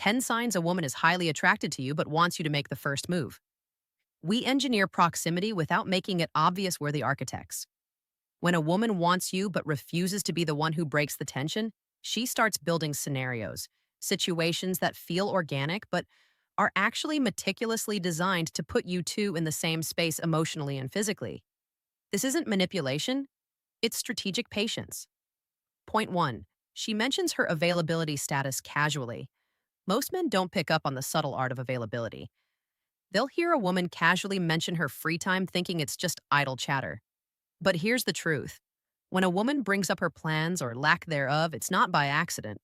10 signs a woman is highly attracted to you but wants you to make the first move. We engineer proximity without making it obvious we're the architects. When a woman wants you but refuses to be the one who breaks the tension, she starts building scenarios, situations that feel organic but are actually meticulously designed to put you two in the same space emotionally and physically. This isn't manipulation, it's strategic patience. Point 1. She mentions her availability status casually. Most men don't pick up on the subtle art of availability. They'll hear a woman casually mention her free time thinking it's just idle chatter. But here's the truth. When a woman brings up her plans or lack thereof, it's not by accident.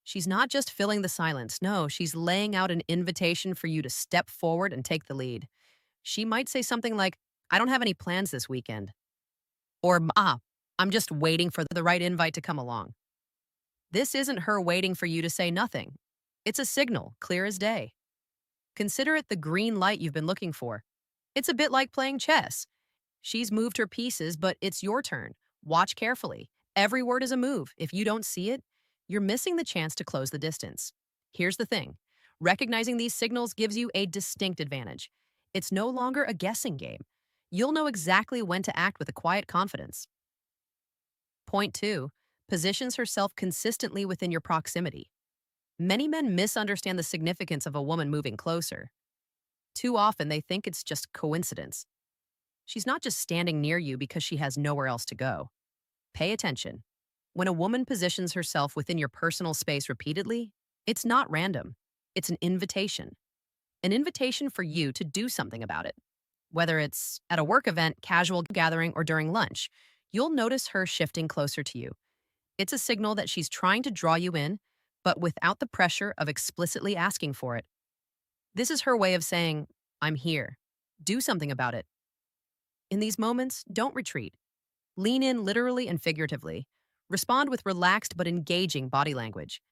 She's not just filling the silence. No, she's laying out an invitation for you to step forward and take the lead. She might say something like, I don't have any plans this weekend. Or, I'm just waiting for the right invite to come along. This isn't her waiting for you to say nothing. It's a signal, clear as day. Consider it the green light you've been looking for. It's a bit like playing chess. She's moved her pieces, but it's your turn. Watch carefully. Every word is a move. If you don't see it, you're missing the chance to close the distance. Here's the thing. Recognizing these signals gives you a distinct advantage. It's no longer a guessing game. You'll know exactly when to act with a quiet confidence. Point 2. Positions herself consistently within your proximity. Many men misunderstand the significance of a woman moving closer. Too often, they think it's just coincidence. She's not just standing near you because she has nowhere else to go. Pay attention. When a woman positions herself within your personal space repeatedly, it's not random. It's an invitation. An invitation for you to do something about it. Whether it's at a work event, casual gathering, or during lunch, you'll notice her shifting closer to you. It's a signal that she's trying to draw you in, but without the pressure of explicitly asking for it. This is her way of saying, I'm here. Do something about it. In these moments, don't retreat. Lean in literally and figuratively. Respond with relaxed but engaging body language.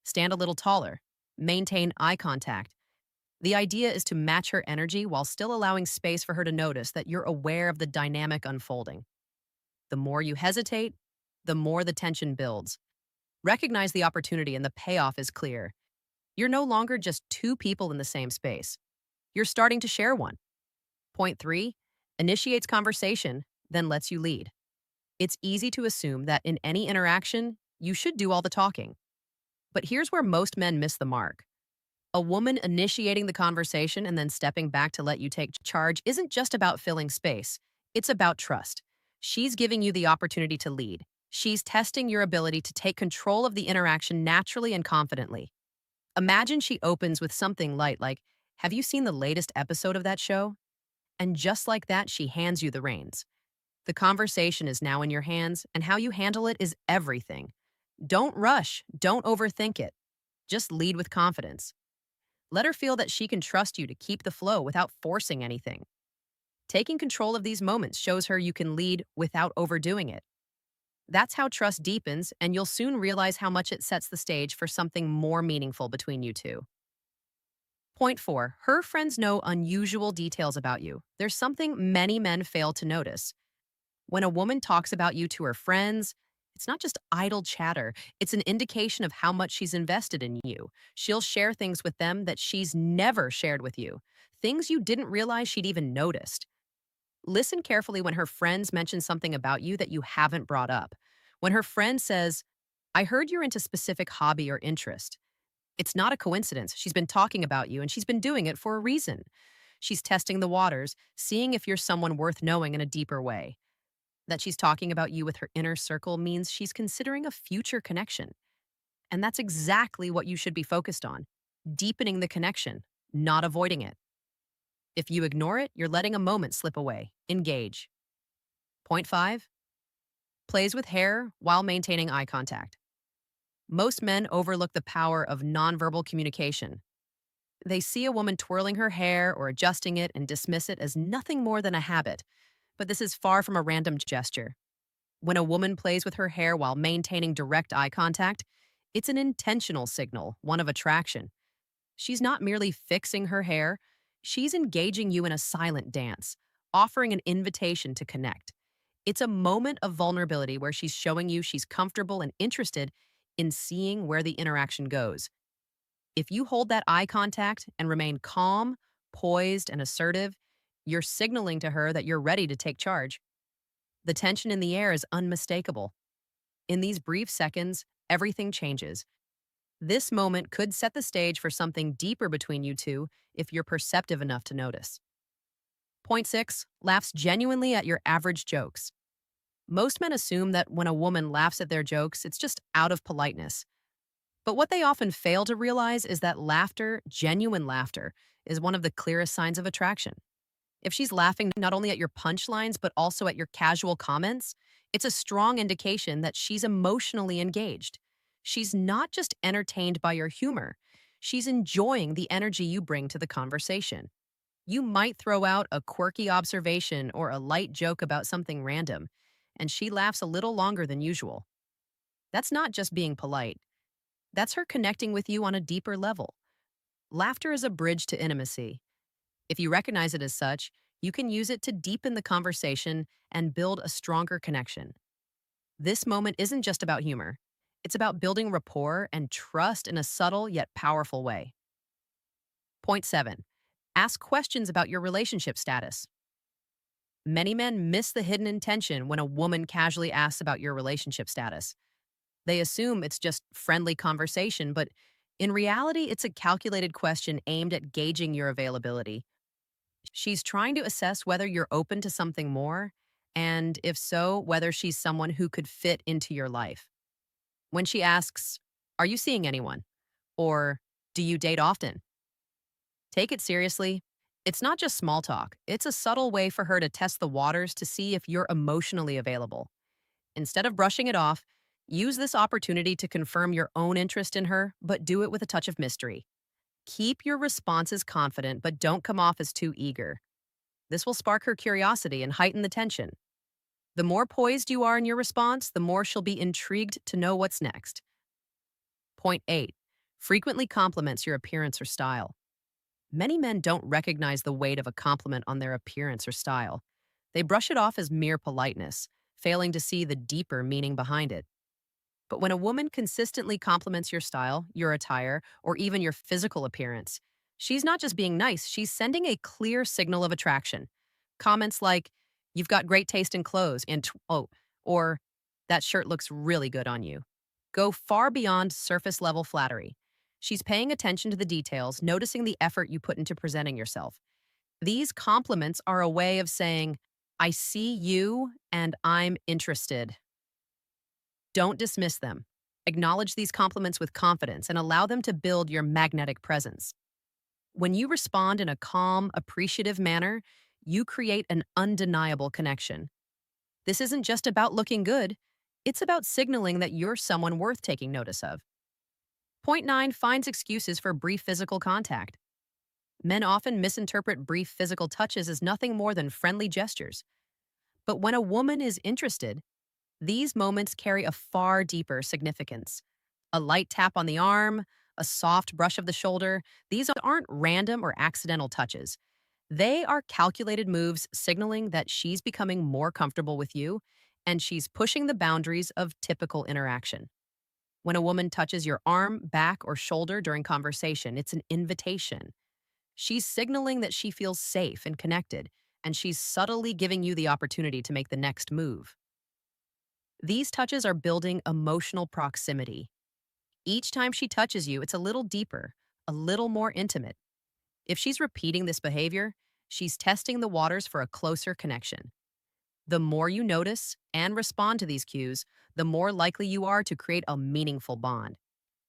Stand a little taller. Maintain eye contact. The idea is to match her energy while still allowing space for her to notice that you're aware of the dynamic unfolding. The more you hesitate, the more the tension builds. Recognize the opportunity and the payoff is clear. You're no longer just two people in the same space. You're starting to share one. Point 3. Initiates conversation, then lets you lead. It's easy to assume that in any interaction, you should do all the talking. But here's where most men miss the mark. A woman initiating the conversation and then stepping back to let you take charge isn't just about filling space. It's about trust. She's giving you the opportunity to lead. She's testing your ability to take control of the interaction naturally and confidently. Imagine she opens with something light like, have you seen the latest episode of that show? And just like that, she hands you the reins. The conversation is now in your hands, and how you handle it is everything. Don't rush. Don't overthink it. Just lead with confidence. Let her feel that she can trust you to keep the flow without forcing anything. Taking control of these moments shows her you can lead without overdoing it. That's how trust deepens, and you'll soon realize how much it sets the stage for something more meaningful between you two. Point 4. Her friends know unusual details about you. There's something many men fail to notice. When a woman talks about you to her friends, it's not just idle chatter. It's an indication of how much she's invested in you. She'll share things with them that she's never shared with you, things you didn't realize she'd even noticed. Listen carefully when her friends mention something about you that you haven't brought up. When her friend says, I heard you're into specific hobby or interest. It's not a coincidence. She's been talking about you and she's been doing it for a reason. She's testing the waters, seeing if you're someone worth knowing in a deeper way. That she's talking about you with her inner circle means she's considering a future connection. And that's exactly what you should be focused on, deepening the connection, not avoiding it. If you ignore it, you're letting a moment slip away. Engage. Point 5. Plays with hair while maintaining eye contact. Most men overlook the power of nonverbal communication. They see a woman twirling her hair or adjusting it and dismiss it as nothing more than a habit. But this is far from a random gesture. When a woman plays with her hair while maintaining direct eye contact, it's an intentional signal, one of attraction. She's not merely fixing her hair, she's engaging you in a silent dance, offering an invitation to connect. It's a moment of vulnerability where she's showing you she's comfortable and interested in seeing where the interaction goes. If you hold that eye contact and remain calm, poised, and assertive, you're signaling to her that you're ready to take charge. The tension in the air is unmistakable. In these brief seconds, everything changes. This moment could set the stage for something deeper between you two if you're perceptive enough to notice. Point 6, laughs genuinely at your average jokes. Most men assume that when a woman laughs at their jokes, it's just out of politeness. But what they often fail to realize is that laughter, genuine laughter, is one of the clearest signs of attraction. If she's laughing not only at your punchlines, but also at your casual comments, it's a strong indication that she's emotionally engaged. She's not just entertained by your humor, she's enjoying the energy you bring to the conversation. You might throw out a quirky observation or a light joke about something random, and she laughs a little longer than usual. That's not just being polite, that's her connecting with you on a deeper level. Laughter is a bridge to intimacy. If you recognize it as such, you can use it to deepen the conversation and build a stronger connection. This moment isn't just about humor, it's about building rapport and trust in a subtle yet powerful way. Point 7, ask questions about your relationship status. Many men miss the hidden intention when a woman casually asks about your relationship status. They assume it's just friendly conversation, but in reality, it's a calculated question aimed at gauging your availability. She's trying to assess whether you're open to something more, and if so, whether she's someone who could fit into your life. When she asks, "Are you seeing anyone?" or "Do you date often?" Take it seriously. It's not just small talk, it's a subtle way for her to test the waters to see if you're emotionally available. Instead of brushing it off, use this opportunity to confirm your own interest in her, but do it with a touch of mystery. Keep your responses confident, but don't come off as too eager. This will spark her curiosity and heighten the tension. The more poised you are in your response, the more she'll be intrigued to know what's next. Point 8, frequently compliments your appearance or style. Many men don't recognize the weight of a compliment on their appearance or style. They brush it off as mere politeness, failing to see the deeper meaning behind it. But when a woman consistently compliments your style, your attire, or even your physical appearance, she's not just being nice, she's sending a clear signal of attraction. Comments like, "You've got great taste in clothes," and "Oh," or "That shirt looks really good on you," go far beyond surface level flattery. She's paying attention to the details, noticing the effort you put into presenting yourself. These compliments are a way of saying, "I see you and I'm interested." Don't dismiss them. Acknowledge these compliments with confidence and allow them to build your magnetic presence. When you respond in a calm, appreciative manner, you create an undeniable connection. This isn't just about looking good, it's about signaling that you're someone worth taking notice of. Point 9, finds excuses for brief physical contact. Men often misinterpret brief physical touches as nothing more than friendly gestures. But when a woman is interested, these moments carry a far deeper significance. A light tap on the arm, a soft brush of the shoulder, these aren't random or accidental touches. They are calculated moves signaling that she's becoming more comfortable with you and she's pushing the boundaries of typical interaction. When a woman touches your arm, back, or shoulder during conversation, it's an invitation. She's signaling that she feels safe and connected, and she's subtly giving you the opportunity to make the next move. These touches are building emotional proximity. Each time she touches you, it's a little deeper, a little more intimate. If she's repeating this behavior, she's testing the waters for a closer connection. The more you notice and respond to these cues, the more likely you are to create a meaningful bond.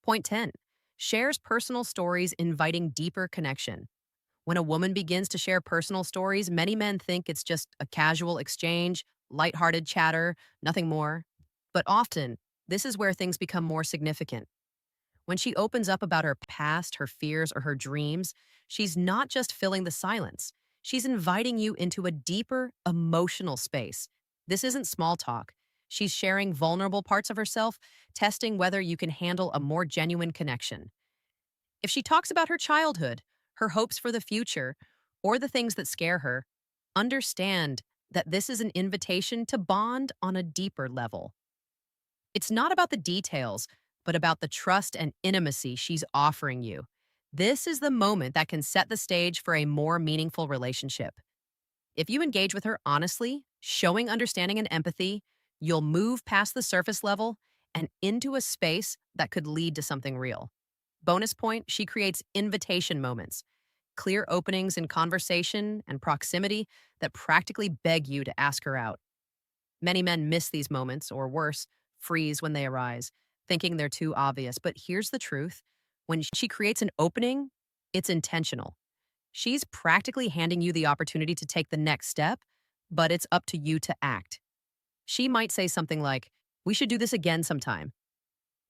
Point 10, shares personal stories, inviting deeper connection. When a woman begins to share personal stories, many men think it's just a casual exchange, lighthearted chatter, nothing more. But often, this is where things become more significant. When she opens up about her past, her fears, or her dreams, she's not just filling the silence. She's inviting you into a deeper emotional space. This isn't small talk. She's sharing vulnerable parts of herself, testing whether you can handle a more genuine connection. If she talks about her childhood, her hopes for the future, or the things that scare her, understand that this is an invitation to bond on a deeper level. It's not about the details, but about the trust and intimacy she's offering you. This is the moment that can set the stage for a more meaningful relationship. If you engage with her honestly, showing understanding and empathy, you'll move past the surface level and into a space that could lead to something real. Bonus point, she creates invitation moments, clear openings in conversation and proximity that practically beg you to ask her out. Many men miss these moments, or worse, freeze when they arise, thinking they're too obvious. But here's the truth: when she creates an opening, it's intentional. She's practically handing you the opportunity to take the next step, but it's up to you to act. She might say something like, "We should do this again sometime."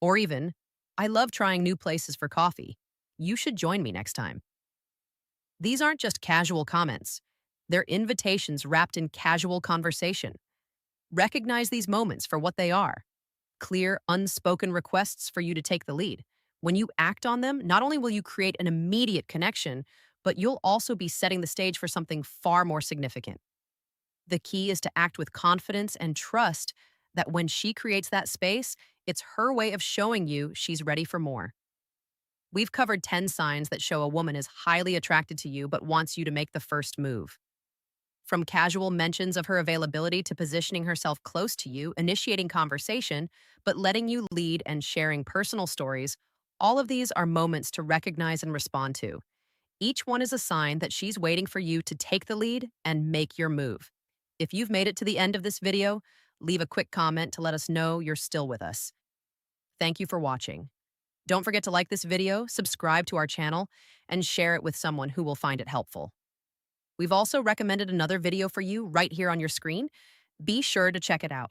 Or even, "I love trying new places for coffee. You should join me next time." These aren't just casual comments, they're invitations wrapped in casual conversation. Recognize these moments for what they are: clear, unspoken requests for you to take the lead. When you act on them, not only will you create an immediate connection, but you'll also be setting the stage for something far more significant. The key is to act with confidence and trust that when she creates that space, it's her way of showing you she's ready for more. We've covered 10 signs that show a woman is highly attracted to you but wants you to make the first move. From casual mentions of her availability to positioning herself close to you, initiating conversation, but letting you lead and sharing personal stories, all of these are moments to recognize and respond to. Each one is a sign that she's waiting for you to take the lead and make your move. If you've made it to the end of this video, leave a quick comment to let us know you're still with us. Thank you for watching. Don't forget to like this video, subscribe to our channel, and share it with someone who will find it helpful. We've also recommended another video for you right here on your screen. Be sure to check it out.